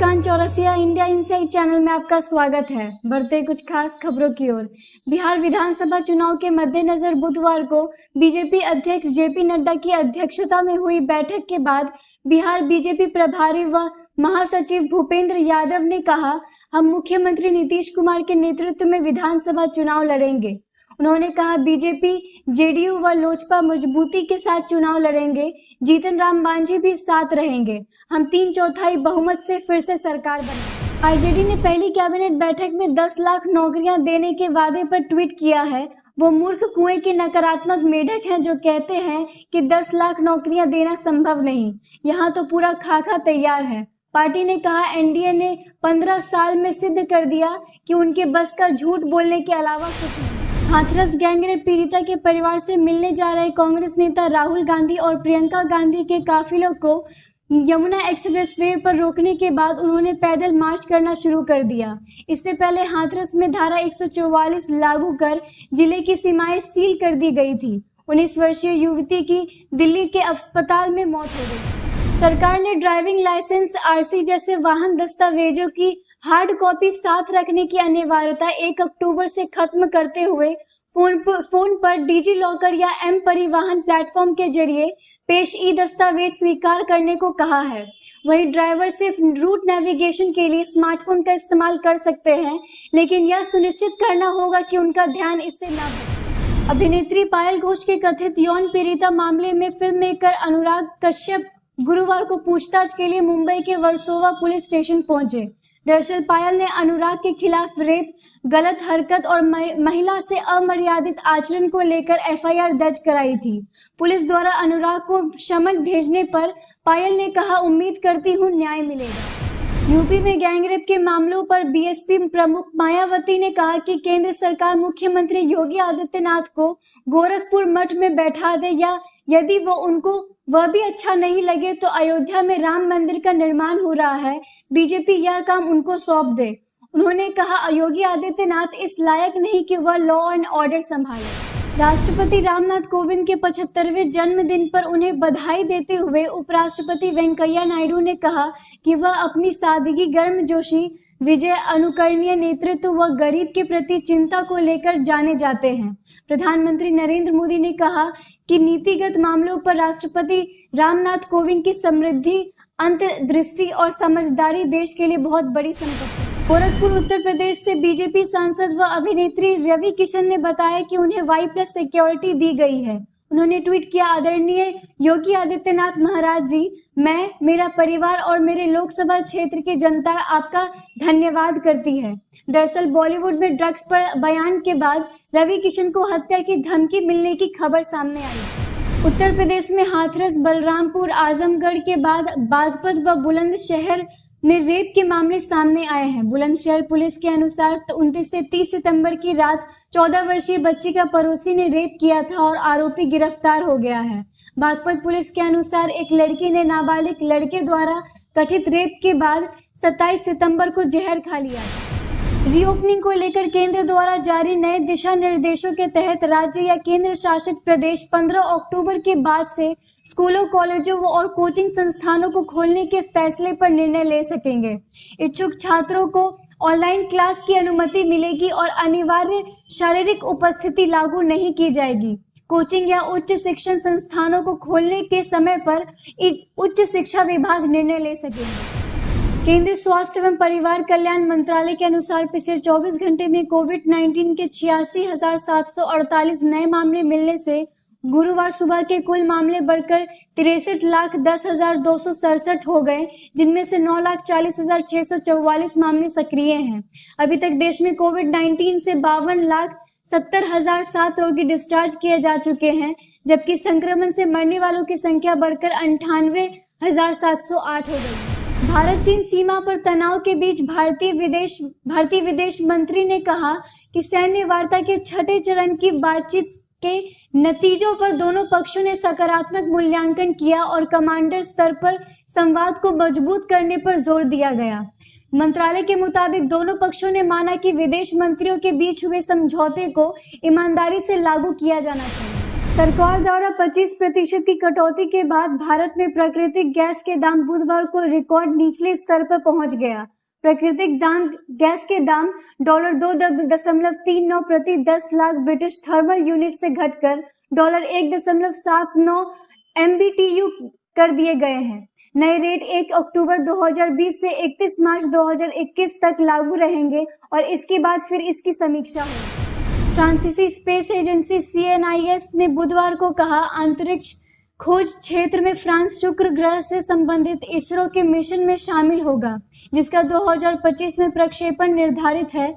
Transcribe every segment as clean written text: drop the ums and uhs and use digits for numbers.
मुस्कान Chaurasia India inside channel में आपका स्वागत है। बढ़ते कुछ खास खबरों की ओर। बिहार विधानसभा चुनाव के मद्देनजर बुधवार को बीजेपी अध्यक्ष जेपी नड्डा की अध्यक्षता में हुई बैठक के बाद बिहार बीजेपी प्रभारी व महासचिव भूपेंद्र यादव ने कहा, हम मुख्यमंत्री नीतीश कुमार के नेतृत्व में विधानसभा चुनाव लड़ेंगे। उन्होंने कहा, बीजेपी जेडीयू व लोजपा मजबूती के साथ चुनाव लड़ेंगे। जीतन राम मांझी भी साथ रहेंगे। हम 3/4 बहुमत से फिर से सरकार बनाएंगे। आरजेडी ने पहली कैबिनेट बैठक में 10 लाख नौकरियां देने के वादे पर ट्वीट किया है। वो मूर्ख कुएं के नकारात्मक मेढक हैं जो कहते हैं कि 10 लाख नौकरियां देना संभव नहीं। यहाँ तो पूरा खाका तैयार है। पार्टी ने कहा, एनडीए ने 15 साल में सिद्ध कर दिया कि उनके बस का झूठ बोलने के अलावा कुछ नहीं। हाथरस गैंगरेप पीड़िता के परिवार से मिलने जा रहे कांग्रेस नेता राहुल गांधी और प्रियंका गांधी के काफिलों को यमुना एक्सप्रेसवे पर रोकने के बाद उन्होंने पैदल मार्च करना शुरू कर दिया। इससे पहले हाथरस में धारा 144 लागू कर जिले की सीमाएं सील कर दी गई थी। 19 वर्षीय युवती की दिल्ली के अस्पताल में मौत हो गई। सरकार ने ड्राइविंग लाइसेंस, आरसी जैसे वाहन दस्तावेजों की हार्ड कॉपी साथ रखने की अनिवार्यता 1 अक्टूबर से खत्म करते हुए फोन पर डिजी लॉकर या एम परिवहन प्लेटफॉर्म के जरिए पेश ई दस्तावेज स्वीकार करने को कहा है। वहीं ड्राइवर सिर्फ रूट नेविगेशन के लिए स्मार्टफोन का इस्तेमाल कर सकते हैं, लेकिन यह सुनिश्चित करना होगा कि उनका ध्यान इससे न भटके। अभिनेत्री पायल घोष के कथित यौन पीड़िता मामले में फिल्म मेकर अनुराग कश्यप गुरुवार को पूछताछ के लिए मुंबई के वर्सोवा पुलिस स्टेशन पहुंचे। दरअसल पायल ने अनुराग के खिलाफ रेप, गलत हरकत और महिला से अमर्यादित आचरण को लेकर एफआईआर दर्ज कराई थी। पुलिस द्वारा अनुराग को समन भेजने पर पायल ने कहा, उम्मीद करती हूं न्याय मिलेगा। यूपी में गैंगरेप के मामलों पर बीएसपी प्रमुख मायावती ने कहा कि केंद्र सरकार मुख्यमंत्री योगी आदित्यनाथ को गोरखपुर मठ में बैठा दे, या यदि वह भी अच्छा नहीं लगे तो अयोध्या में राम मंदिर का निर्माण हो रहा है, बीजेपी यह काम उनको सौंप दे। उन्होंने कहा, योगी आदित्यनाथ इस लायक नहीं कि वह लॉ एंड ऑर्डर संभाले। राष्ट्रपति रामनाथ कोविंद के 75वें जन्मदिन पर उन्हें बधाई देते हुए उपराष्ट्रपति वेंकैया नायडू ने कहा कि वह अपनी सादगी, गर्मजोशी, विजय, अनुकरणीय नेतृत्व व गरीब के प्रति चिंता को लेकर जाने जाते हैं। प्रधानमंत्री नरेंद्र मोदी ने कहा कि नीतिगत मामलों पर राष्ट्रपति रामनाथ कोविंद की समृद्धि, अंतर्दृष्टि और समझदारी देश के लिए बहुत बड़ी संपत्ति है। गोरखपुर उत्तर प्रदेश से बीजेपी सांसद व अभिनेत्री रवि किशन ने बताया कि उन्हें Y+ सिक्योरिटी दी गई है। उन्होंने ट्वीट किया, आदरणीय योगी आदित्यनाथ महाराज जी, मैं, मेरा परिवार और मेरे लोकसभा क्षेत्र की जनता आपका धन्यवाद करती है। दरअसल बॉलीवुड में ड्रग्स पर बयान के बाद रवि किशन को हत्या की धमकी मिलने की खबर सामने आई। उत्तर प्रदेश में हाथरस, बलरामपुर, आजमगढ़ के बाद बागपत व बुलंदशहर में रेप के मामले सामने आए हैं। बुलंदशहर पुलिस के अनुसार 29 से 30 सितंबर की रात 14 वर्षीय बच्ची का पड़ोसी ने रेप किया था और आरोपी गिरफ्तार हो गया है। बागपत पुलिस के अनुसार एक लड़की ने नाबालिग लड़के द्वारा कथित रेप के बाद 27 सितंबर को जहर खा लिया था। रीओपनिंग को लेकर केंद्र द्वारा जारी नए दिशा निर्देशों के तहत राज्य या केंद्र शासित प्रदेश 15 अक्टूबर के बाद से स्कूलों, कॉलेजों और कोचिंग संस्थानों को खोलने के फैसले पर निर्णय ले सकेंगे। इच्छुक छात्रों को ऑनलाइन क्लास की अनुमति मिलेगी और अनिवार्य शारीरिक उपस्थिति लागू नहीं की जाएगी। कोचिंग या उच्च शिक्षण संस्थानों को खोलने के समय पर उच्च शिक्षा विभाग निर्णय ले सकेंगे। केंद्रीय स्वास्थ्य एवं परिवार कल्याण मंत्रालय के अनुसार पिछले 24 घंटे में कोविड-19 के 86,748 नए मामले मिलने से गुरुवार सुबह के कुल मामले बढ़कर 63,10,267 हो गए, जिनमें से 9,40,644 मामले सक्रिय हैं। अभी तक देश में कोविड-19 से 52,70,007 रोगी डिस्चार्ज किए जा चुके हैं, जबकि संक्रमण से मरने वालों की संख्या बढ़कर 98,708 हो गई। भारत चीन सीमा पर तनाव के बीच भारतीय विदेश मंत्री ने कहा कि सैन्य वार्ता के 6ठे चरण की बातचीत के नतीजों पर दोनों पक्षों ने सकारात्मक मूल्यांकन किया और कमांडर स्तर पर संवाद को मजबूत करने पर जोर दिया गया। मंत्रालय के मुताबिक दोनों पक्षों ने माना कि विदेश मंत्रियों के बीच हुए समझौते को ईमानदारी से लागू किया जाना चाहिए। सरकार द्वारा 25% की कटौती के बाद भारत में प्राकृतिक गैस के दाम बुधवार को रिकॉर्ड निचले स्तर पर पहुंच गया। प्राकृतिक गैस के दाम $2.39 प्रति 10 लाख ब्रिटिश थर्मल यूनिट से घटकर $1.79 MBTU कर दिए गए हैं। नए रेट 1 अक्टूबर 2020 से 31 मार्च 2021 तक लागू रहेंगे और इसके बाद फिर इसकी समीक्षा होगी। फ्रांसीसी स्पेस एजेंसी CNIS ने बुधवार को कहा, अंतरिक्ष खोज क्षेत्र में फ्रांस शुक्र ग्रह से संबंधित इसरो के मिशन में शामिल होगा, जिसका 2025 में प्रक्षेपण निर्धारित है।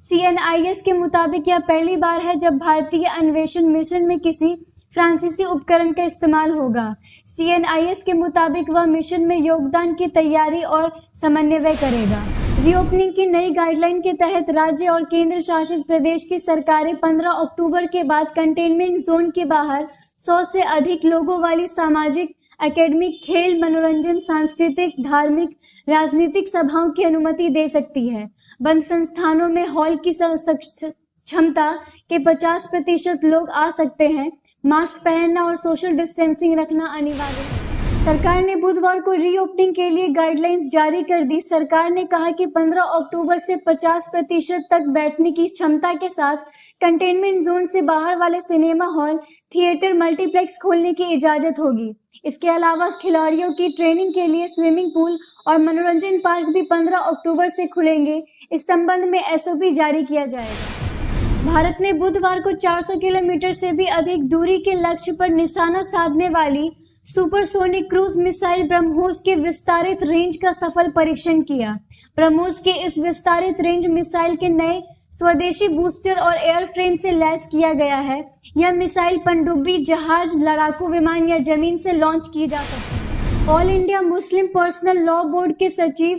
CNIS के मुताबिक यह पहली बार है जब भारतीय अन्वेषण मिशन में किसी फ्रांसीसी उपकरण का इस्तेमाल होगा। CNIS के मुताबिक वह मिशन में योगदान की तैयारी और समन्वय करेगा। रीओपनिंग की नई गाइडलाइन के तहत राज्य और केंद्र शासित प्रदेश की सरकारें 15 अक्टूबर के बाद कंटेनमेंट जोन के बाहर 100 से अधिक लोगों वाली सामाजिक, एकेडमिक, खेल, मनोरंजन, सांस्कृतिक, धार्मिक, राजनीतिक सभाओं की अनुमति दे सकती है। बंद संस्थानों में हॉल की क्षमता के 50% लोग आ सकते हैं। मास्क पहनना और सोशल डिस्टेंसिंग रखना अनिवार्य है। सरकार ने बुधवार को रीओपनिंग के लिए गाइडलाइंस जारी कर दी। सरकार ने कहा कि 15 अक्टूबर से 50% तक बैठने की क्षमता के साथ कंटेनमेंट जोन से बाहर वाले सिनेमा हॉल, थिएटर, मल्टीप्लेक्स खोलने की इजाजत होगी। इसके अलावा खिलाड़ियों की ट्रेनिंग के लिए स्विमिंग पूल और मनोरंजन पार्क भी 15 अक्टूबर से खुलेंगे। इस संबंध में SOP जारी किया जाएगा। भारत ने बुधवार को 400 किलोमीटर से भी अधिक दूरी के लक्ष्य पर निशाना साधने वाली सुपरसोनिक क्रूज मिसाइल ब्रह्मोस के विस्तारित रेंज का सफल परीक्षण किया। ब्रह्मोस के इस विस्तारित रेंज मिसाइल के नए स्वदेशी बूस्टर और एयरफ्रेम से लैस किया गया है। यह मिसाइल पनडुब्बी जहाज, लड़ाकू विमान या जमीन से लॉन्च की जा सकती है। All India Muslim personal law board के सचिव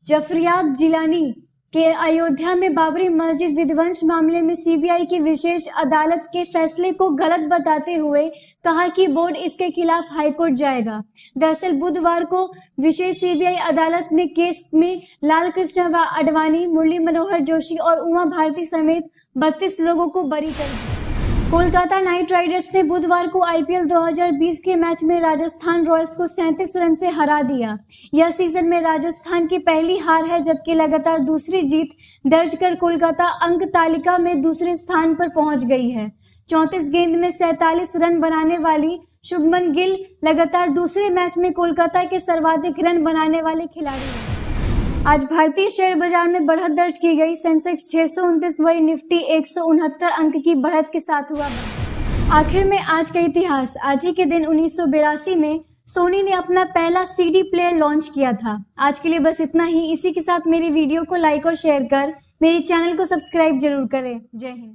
जफरियाब जिलानी के अयोध्या में बाबरी मस्जिद विध्वंस मामले में CBI की विशेष अदालत के फैसले को गलत बताते हुए कहा कि बोर्ड इसके खिलाफ हाईकोर्ट जाएगा। दरअसल बुधवार को विशेष CBI अदालत ने केस में लाल कृष्ण आडवाणी, मुरली मनोहर जोशी और उमा भारती समेत 32 लोगों को बरी कर दिया। कोलकाता नाइट राइडर्स ने बुधवार को IPL 2020 के मैच में राजस्थान रॉयल्स को 37 रन से हरा दिया। यह सीजन में राजस्थान की पहली हार है, जबकि लगातार दूसरी जीत दर्ज कर कोलकाता अंक तालिका में दूसरे स्थान पर पहुंच गई है। 34 गेंद में 47 रन बनाने वाली शुभमन गिल लगातार दूसरे मैच में कोलकाता के सर्वाधिक रन बनाने वाले खिलाड़ी हैं। आज भारतीय शेयर बाजार में बढ़त दर्ज की गई। सेंसेक्स 629, वही निफ्टी 169 अंक की बढ़त के साथ हुआ। आखिर में आज का इतिहास। आज ही के दिन 1982 में सोनी ने अपना पहला CD प्लेयर लॉन्च किया था। आज के लिए बस इतना ही। इसी के साथ मेरी वीडियो को लाइक और शेयर कर मेरे चैनल को सब्सक्राइब जरूर करें। जय हिंद।